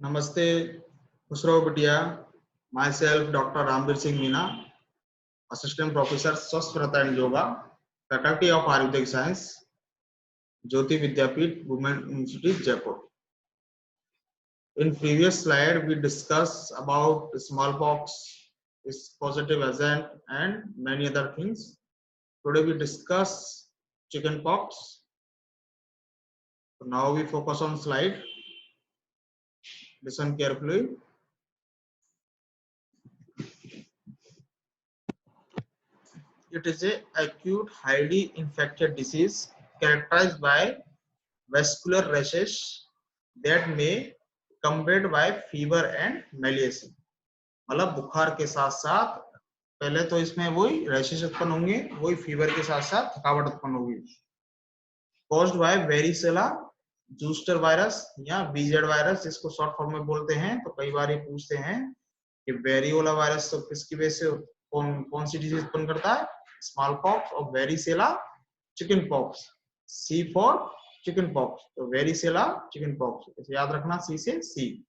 नमस्ते खुसरो बिटिया। Myself Dr. Rambir Singh Meena, Assistant Professor Swasthvrata and Yoga, Faculty of Ayurvedic Science, Jyoti Vidyapeeth, Women Institute, Jaipur. In previous slide, we discussed about smallpox, its positive agent, and many other things. Today we discuss chickenpox. So now we focus on slide. Listen carefully. It is a acute, highly infected disease characterized by vascular rashes that may accompanied by fever and malaise. मतलब बुखार के साथ साथ पहले तो इसमें वही rashes उत्पन्न होंगे, वही फीवर के साथ साथ थकावट उत्पन्न होगी. Caused by varicella zoster virus या बीजेड वायरस, जिसको शॉर्ट फॉर्म में बोलते हैं. तो कई बार ये पूछते हैं कि वेरियोला वायरस तो किसकी वजह से कौन सी डिजीज उत्पन्न करता है? स्मॉल पॉक्स और varicella chicken pox. C for chicken pox, तो वेरिसेला चिकन पॉक्स, इसे याद रखना, सी से सी.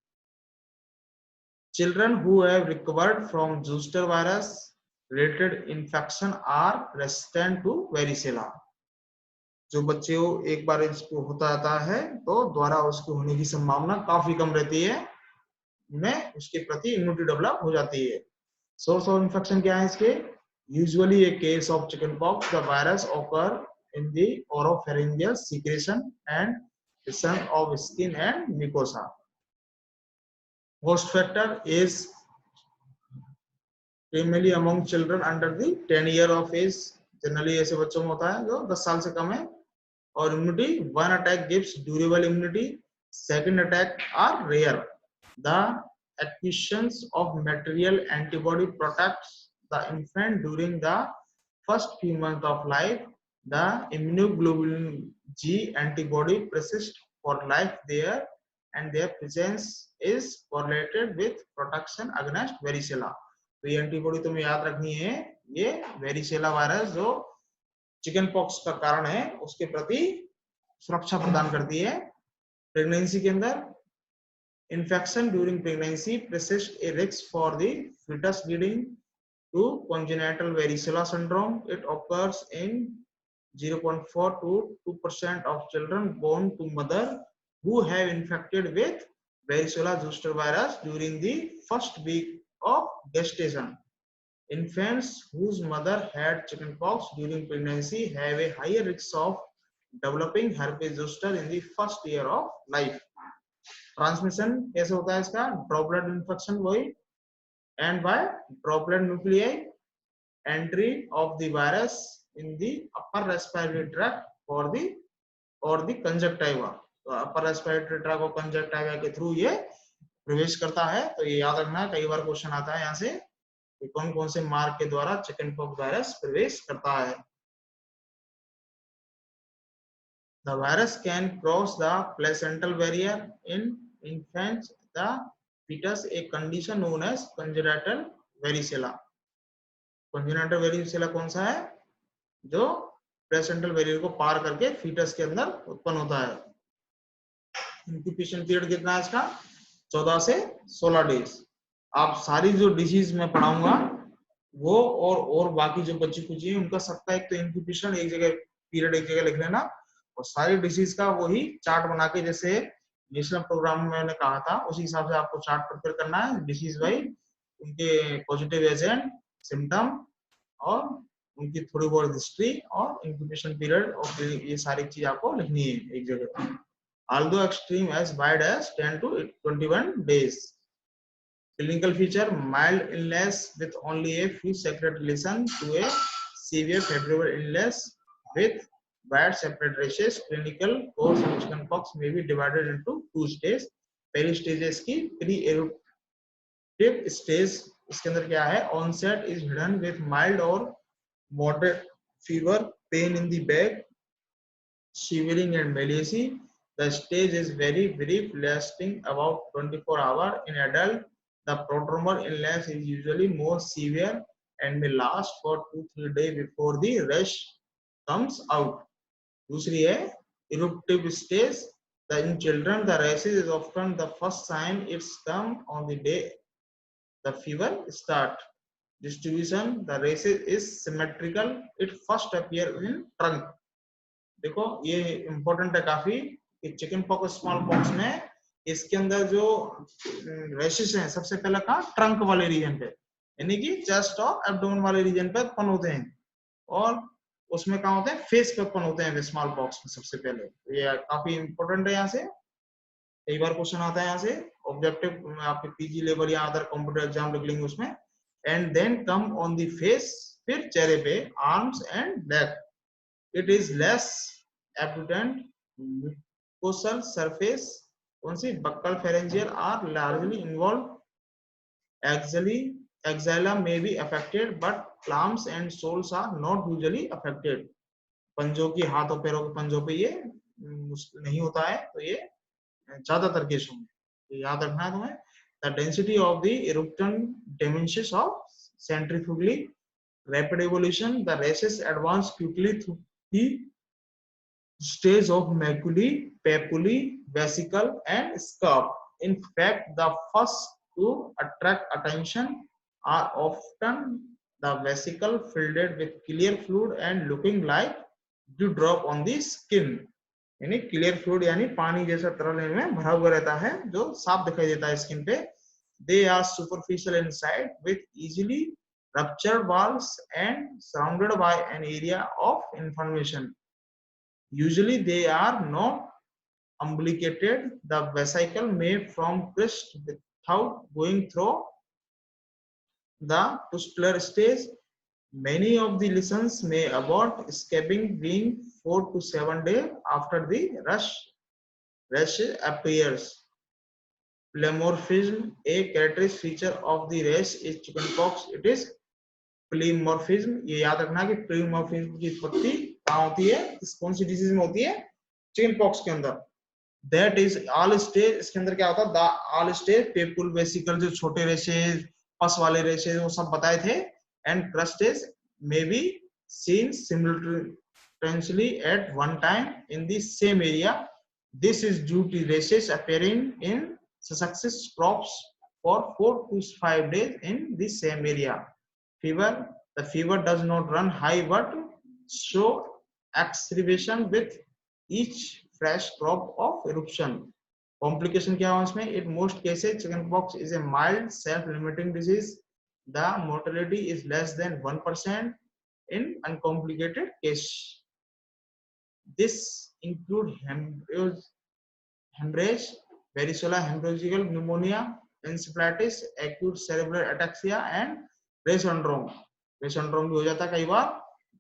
Children who have recovered from zoster virus related infection are resistant to varicella. जो बच्चे को एक बार इसको होता आता है तो दोबारा उसको होने की संभावना काफी कम रहती है, में उसके प्रति इम्यूनिटी डेवलप हो जाती है. सोर्स ऑफ इन्फेक्शन क्या है इसके? Usually a case of chickenpox the virus occur in the oropharyngeal secretion and lesion of skin and mucosa. Host factor is primarily among children under the 10 year of age. Generally ऐसे बच्चों में होता है जो 10 साल से कम है. और immunity, one attack gives durable immunity, second attack are rare. The acquisitions of material antibody protects the infant during the first few months of life. The immunoglobulin G antibody persists for life there and their presence is correlated with protection against varicella. तो ये antibody तुम्हें याद रखनी है, ये varicella virus जो chicken pox का कारण है उसके प्रति सुरक्षा प्रदान करती है. प्रेगनेंसी के अंदर infection during pregnancy persists a risk for the fetus leading to congenital varicella syndrome. It occurs in 0.4 to 2% of children born to mother who have infected with varicella zoster virus during the first week of gestation. Infants whose mother had chickenpox during pregnancy have a higher risk of developing herpes zoster in the first year of life. Transmission कैसे होता है इसका? Droplet infection वही, and by droplet nuclei, entry of the virus in the upper respiratory tract और the conjunctiva. तो upper respiratory tract और conjunctiva के through ये प्रवेश करता है. तो ये याद रखना, कई बार क्वेश्चन आता है यहाँ से कि कौन कौन से मार्ग के द्वारा चिकनपॉक्स वायरस प्रवेश करता है. The virus can cross the placental barrier in infants, the fetus, a condition known as congenital varicella. Congenital varicella कौन सा है? जो placental barrier को पार करके fetus के अंदर उत्पन्न होता है. इंक्यूबेशन पीरियड कितना है इसका? 14 से 16 डेज. आप सारी जो डिजीज में पढ़ाऊंगा वो और बाकी जो बच्ची कुछ है उनका सबका एक तो इंक्यूबेशन एक जगह पीरियड एक जगह लिख लेना, और सारी डिसीज का वही चार्ट बना के, जैसे नेशनल प्रोग्राम में मैंने कहा था उसी हिसाब से आपको चार्ट प्रिपेयर करना है. डिसीज वाइज उनके पॉजिटिव एजेंट, सिम्टम और उनकी थोड़ी बहुत हिस्ट्री और इंक्यूबेशन पीरियड, और ये सारी चीज आपको लिखनी है एक जगह. Although extreme as wide as 10 to 21 days. Clinical feature: mild illness with only a few separate lesions to a severe febrile illness with bad separate rashes. Clinical course of chickenpox may be divided into two stages. पहली stage है इसकी pre-eruptive stage. इसके अंदर क्या है? Onset is hidden with mild or moderate fever, pain in the back, shivering and malaise. The stage is very brief, lasting about 24 hours. In adult, the prodromal illness is usually more severe and may last for 2-3 days before the rash comes out. दूसरी है eruptive stage. In children, the rashes is often the first sign. It's come on the day the fever start. Distribution, the rashes is symmetrical. It first appear in trunk. देखो ये important है काफी कि chicken pox small pox में इसके अंदर जो rashes हैं सबसे पहले कहाँ ट्रंक वाले रीजन पे यानी कि चेस्ट और एब्डोमेन वाले रीजन पे उत्पन्न होते हैं और उसमें कहाँ होते हैं फेस पे उत्पन्न होते हैं स्मॉल पॉक्स में सबसे पहले। ये काफी इंपॉर्टेंट है यहाँ से, कई बार क्वेश्चन आता है यहाँ से ऑब्जेक्टिव आपके पीजी लेवल या अदर कंप्यूटर एग्जाम निकलेंगे उसमें। And then come on the face, फिर चेहरे पे, arms and back. It is less abundant mucosal surface, कौन सी buccal pharyngeal are largely involved. Axilla may be affected but palms and soles are not usually affected। पंजों की हाथों पैरों के पंजों पे ये नहीं होता है, तो ये ज्यादातर केसों में तो याद रखना है तुम्हें। The density of the eruption diminishes of centrifugally rapid evolution, the races advance quickly through the stage of maculae, papillae, vesicle and scalp. In fact, the first to attract attention are often the vesicle filled with clear fluid and looking like dewdrop on the skin। यानी clear fluid यानी पानी जैसा तरल में भरा हुआ रहता है जो साफ दिखाई देता है स्किन पे। They are superficial inside with easily ruptured walls and surrounded by an area of inflammation। Usually they are not umbilicated. The vesicle may form crest without going through the pustular stage। Many of the lesions may abort, escaping being 4 to 7 days after the rash appears। Pleomorphism, a characteristic feature of the rash is chickenpox। It is प्लीमॉर्फिज्म। ये याद रखना कि प्लीमॉर्फिज्म की उत्पत्ति कहाँ होती है, कौन सी डिजीज में होती है, चिकन पॉक्स के अंदर। दैट इज ऑल स्टेज, इसके अंदर क्या होता है, द ऑल स्टेज पेपुल वेसिकल जो छोटे रेशेज, पस वाले रेशेज वो सब बताए थे। And crusting may be seen simultaneously at one time in the same area। This is due to races appearing in successive crops for 4 to 5 days in the same area। Fever, the fever does not run high but show exacerbation with each fresh crop of eruption। Complication क्या है इसमें, in most cases chickenpox is a mild self-limiting disease। The mortality is less than 1% in uncomplicated case। This include hemorrhage, varicella, hemorrhagic pneumonia, encephalitis, acute cerebral ataxia and Reye syndrome. Reye syndrome भी हो जाता है कई बार,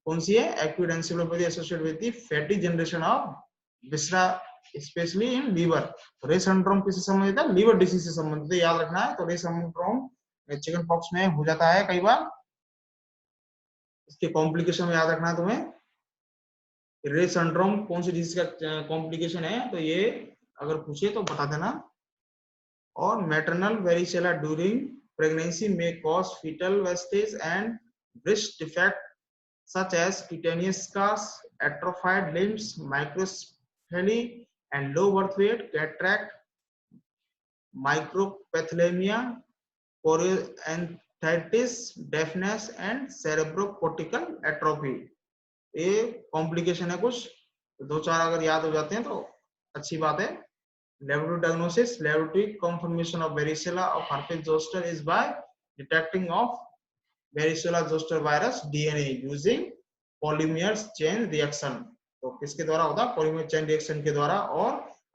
कौन सी है, acute encephalopathy associated with the fatty generation of viscera specially in liver. Reye syndrome किससे संबंधित है, लीवर डिसीज से संबंधित है, याद रखना है। तो रे सिंड्रोम चिकन पॉक्स में हो जाता है कई बार। इसके कॉम्प्लिकेशन में याद रखना है तुम्हें, रे सिंड्रोम कौन सी डिजीज का कॉम्प्लिकेशन है, तो ये अगर पूछे तो बता देना। और maternal varicella during pregnancy may cause fetal wastage and breast defect such as cutaneous scars, atrophied limbs, microcephaly and low birth weight, cataract, microphthalmia, chorioanthritis, deafness and cerebrocortical atrophy। ये कॉम्प्लिकेशन है कुछ, दो चार अगर याद हो जाते हैं तो अच्छी बात है। Laboratory diagnosis, laboratory confirmation of varicella of herpes zoster is by detecting of varicella zoster virus DNA using polymer chain reaction। तो किसके द्वारा होता है, polymer chain reaction के द्वारा। और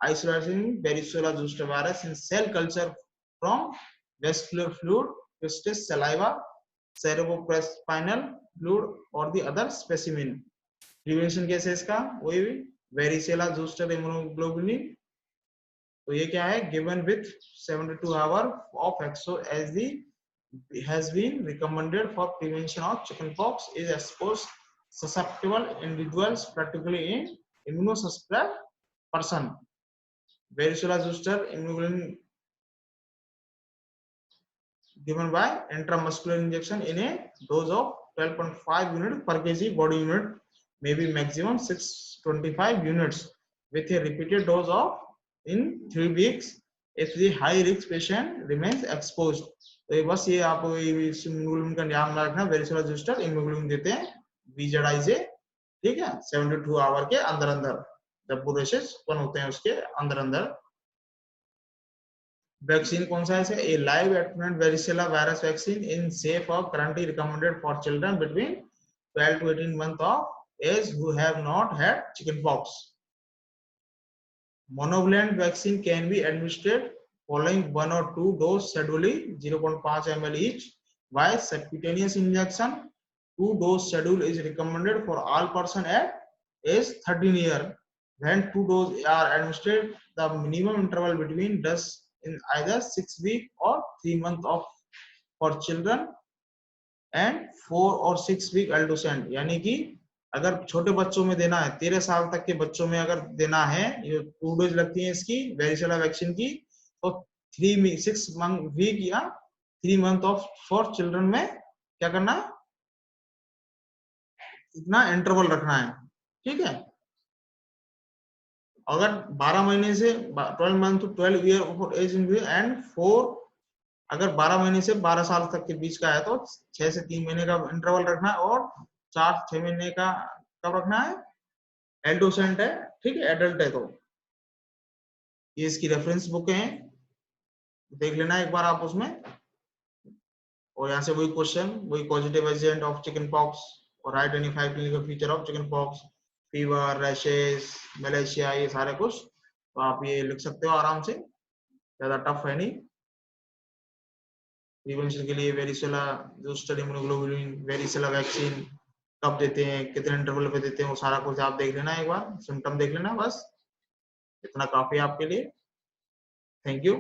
isolating varicella zoster virus in cell culture from vascular fluid, viscous saliva, cerebrospinal fluid or the other specimen। Prevention कैसे इसका, वही varicella zoster immunoglobulin। तो ये क्या है, given with 72 hours of exposure as the has been recommended for prevention of chickenpox is exposed susceptible individuals, particularly in immunosuppressed person। Varicella zoster immunoglobulin given by intramuscular injection in a dose of 12.5 unit per kg body unit, maybe maximum 625 units with a repeated dose of in 3 weeks if the high risk patient remains exposed. तो बस ये आप immunoglobulin का नाम रखना, varicella zoster immunoglobulin देते हैं VZI से, ठीक है, 72 आवर के अंदर अंदर जब वो रेशेस उत्पन्न होते हैं उसके अंदर अंदर। वैक्सीन कौन सा है? A live attenuated varicella virus vaccine in safe और currently recommended for children between 12 to 18 months of age who have not had chickenpox. Monovalent vaccine can be administered following 1 or 2 dose scheduling 0.5 ml each, while subcutaneous injection 2 dose schedule is recommended for all person at age 13 year. When 2 doses are administered, the minimum interval between does in either 6 week or 3 months of for children and 4 or 6 week adolescent. यानी कि अगर छोटे बच्चों में देना है, 13 साल तक के बच्चों में अगर देना है, ये 2 डोज लगती है इसकी वेरिसेला वैक्सीन की, तो 6 वीक या 3 मंथ ऑफ फॉर चिल्ड्रन में क्या करना है, इतना इंटरवल रखना है, ठीक है। अगर 12 महीने से 12 month to 12 year for age and 4, अगर 12 महीने से 12 साल तक के बीच का है तो 6 से 3 महीने का इंटरवल रखना है, और 4-6 महीने का कब रखना है, एडोसेंट है, ठीक है, एडल्ट है तो। ये इसकी रेफरेंस बुक है, देख लेना एक बार आप उसमें। और यहाँ से वही क्वेश्चन, वही positive agent of chickenpox और write any 5 clinical feature of chickenpox, fever, rashes, malaise, ये सारे कुछ तो आप ये लिख सकते हो आराम से, ज्यादा टफ है नहीं। प्रिवेंशन के लिए varicella zoster immunoglobulin, varicella vaccine कब देते हैं, कितने इंटरवल पे देते हैं, वो सारा कुछ आप देख लेना एक बार, सिम्टम देख लेना, बस इतना काफी है आपके लिए। Thank you.